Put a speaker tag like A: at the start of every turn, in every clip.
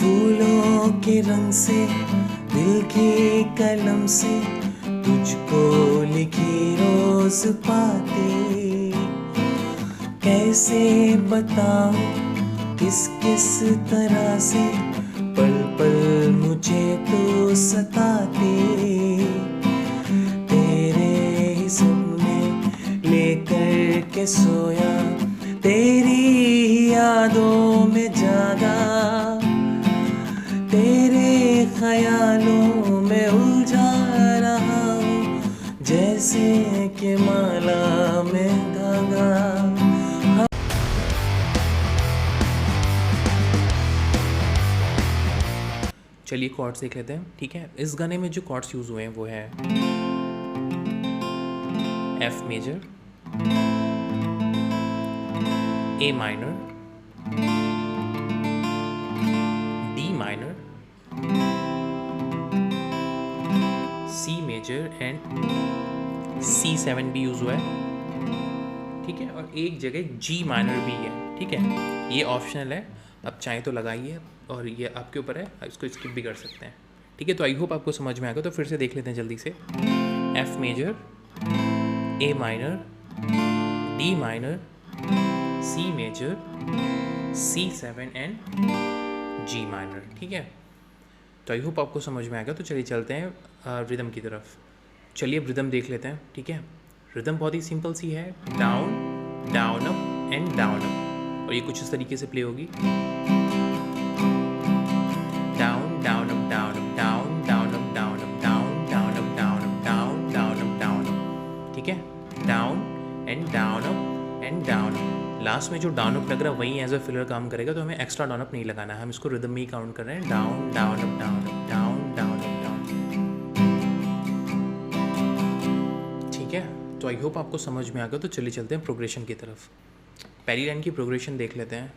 A: फूलों के रंग से दिल की कलम से तुझको लिखी रोज पाती, कैसे बताऊं किस किस तरह से पल पल मुझे तो सताती, तेरे ही सपने लेकर के सोया, तेरी ही यादों में जागा, तेरे ख्यालों में उलझा रहा हूँ जैसे कि माला में धागा। चलिए कॉर्ड्स देख लेते हैं, ठीक है। इस गाने में जो कॉर्ड्स यूज हुए हैं वो है F major, A minor, D minor, C major and C7 भी यूज हुआ है, ठीक है। और एक जगह जी माइनर भी है, ठीक है। ये ऑप्शनल है, आप चाहें तो लगाइए और ये आपके ऊपर है, इसको स्किप भी कर सकते हैं, ठीक है। तो आई होप आपको समझ में आएगा। तो फिर से देख लेते हैं जल्दी से। F major, A minor, D minor, C major, C7 and G minor, ठीक है। तो आई होप आपको समझ में आएगा। तो चलिए चलते हैं रिदम की तरफ। चलिए अब रिदम देख लेते हैं, ठीक है। रिदम बहुत ही सिंपल सी है, down down up and down up, और ये कुछ इस तरीके से प्ले होगी। Down down up down up down down up down up down down up down up down down up down up, ठीक है। Down and down up and down up. Last में जो डाउन अप लग रहा है वही as a filler काम करेगा, तो हमें एक्स्ट्रा डाउन अप नहीं लगाना है, हम इसको रिदम में ही काउंट कर रहे हैं। Down down up down up down down up down, ठीक है। तो आई होप आपको समझ में आ गया। तो चलिए चलते हैं प्रोग्रेशन की तरफ। पहली लाइन की प्रोग्रेशन देख लेते हैं।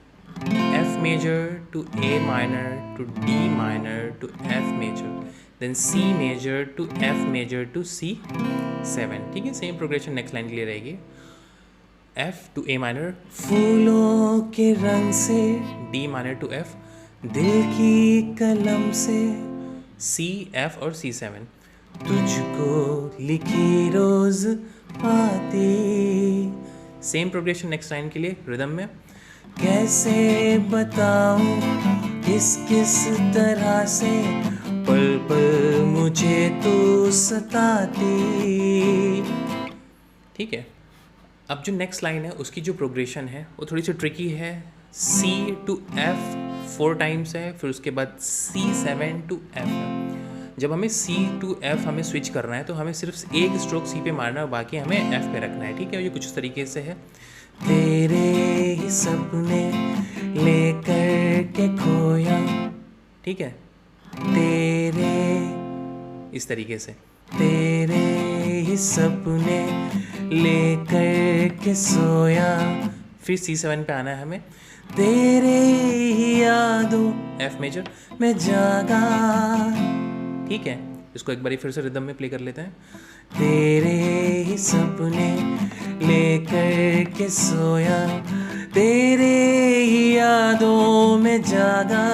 A: F major to A minor to D minor to F major, then C major to F major to C7, ठीक है। सेम प्रोग्रेशन नेक्स्ट लाइन के लिए रहेगी। F to A minor, फूलों के रंग से, D minor to F, दिल की कलम से, C, F और C7, तुझको लिखी रोज पाती। सेम प्रोग्रेशन नेक्स्ट लाइन के लिए रिदम में। कैसे बताऊं किस किस तरह से पल पल मुझे तो सताती, ठीक है। अब जो नेक्स्ट लाइन है उसकी जो प्रोग्रेशन है वो थोड़ी सी ट्रिकी है। C to F 4 टाइम्स है, फिर उसके बाद C7 to F है। जब हमें C to F हमें स्विच करना है तो हमें सिर्फ एक स्ट्रोक C पे मारना है, बाकी हमें F पे रखना है, ठीक है। ये कुछ इस तरीके से है। तेरे ही सपने लेकर के खोया, ठीक है। तेरे इस तरीके से, तेरे ही सपने लेकर के सोया, फिर C7 पे आना है हमें। तेरे ही यादों F मेजर में जागा, ठीक है। इसको एक बारी फिर से रिदम में प्ले कर लेते हैं। तेरे ही सपने लेकर के सोया, तेरे ही यादों में जागा,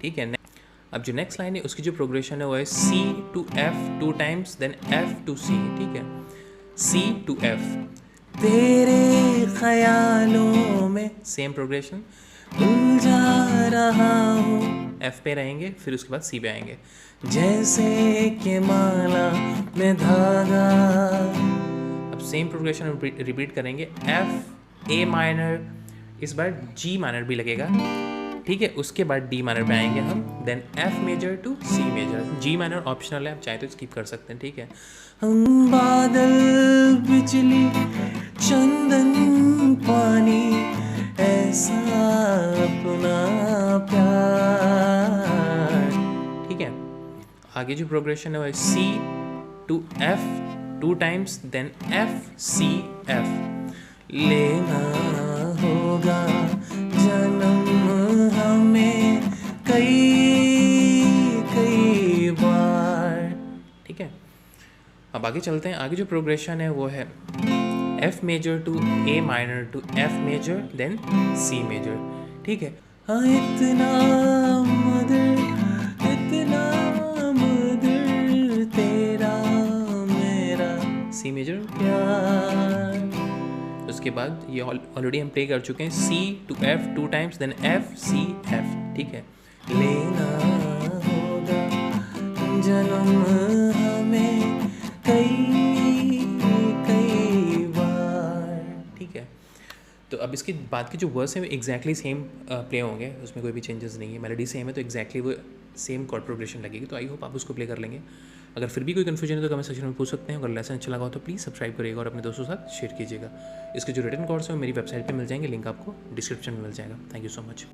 A: ठीक है। अब जो नेक्स्ट लाइन है उसकी जो प्रोग्रेशन है वो है C to F 2 times, then F to C, ठीक है। C to F, तेरे ख्यालों में, सेम प्रोग्रेशन, उलझा रहा हूँ, F पे रहेंगे, फिर उसके बाद C पे आएंगे, जैसे कि माला में धागा। अब सेम प्रोग्रेशन रिपीट करेंगे। F A माइनर, इस बार G माइनर भी लगेगा, ठीक है। उसके बाद D माइनर पे आएंगे हम, then F major to C major. G minor optional है, आप चाहे तो स्किप कर सकते हैं, ठीक है। हम बादल बिजली चंदन पानी, ऐसा अपना प्यार, ठीक है। आगे जो प्रोग्रेशन है वो C to F 2 times, then F C F। लेना होगा जन्म हमें कई बार, ठीक है। अब आगे चलते हैं। आगे जो प्रोग्रेशन है वो है F major to A minor to F major, then C major, ठीक है। हाँ इतना उसके बाद ये ऑलरेडी हम प्ले कर चुके हैं, C to F 2 times, then F C F, ठीक है। लेना होगा जन्म हमें कई कई बार, ठीक है। तो अब इसके बाद के जो वर्स हैं वो एग्जैक्टली सेम प्ले होंगे, उसमें कोई भी चेंजेस नहीं है, मेलोडी सेम है तो एग्जैक्टली वो सेम कॉर्ड प्रोग्रेशन लगेगी। तो आई होप आप उसको प्ले कर लेंगे। अगर फिर भी कोई कन्फ्यूजन है तो कमेंट सेक्शन में पूछ सकते हैं। अगर लेसन अच्छा लगा हो तो प्लीज़ सब्सक्राइब करिएगा और अपने दोस्तों के साथ शेयर कीजिएगा। इसके जो रिटन कॉर्ड्स हैं मेरी वेबसाइट पे मिल जाएंगे, लिंक आपको डिस्क्रिप्शन में मिल जाएगा। Thank you so much.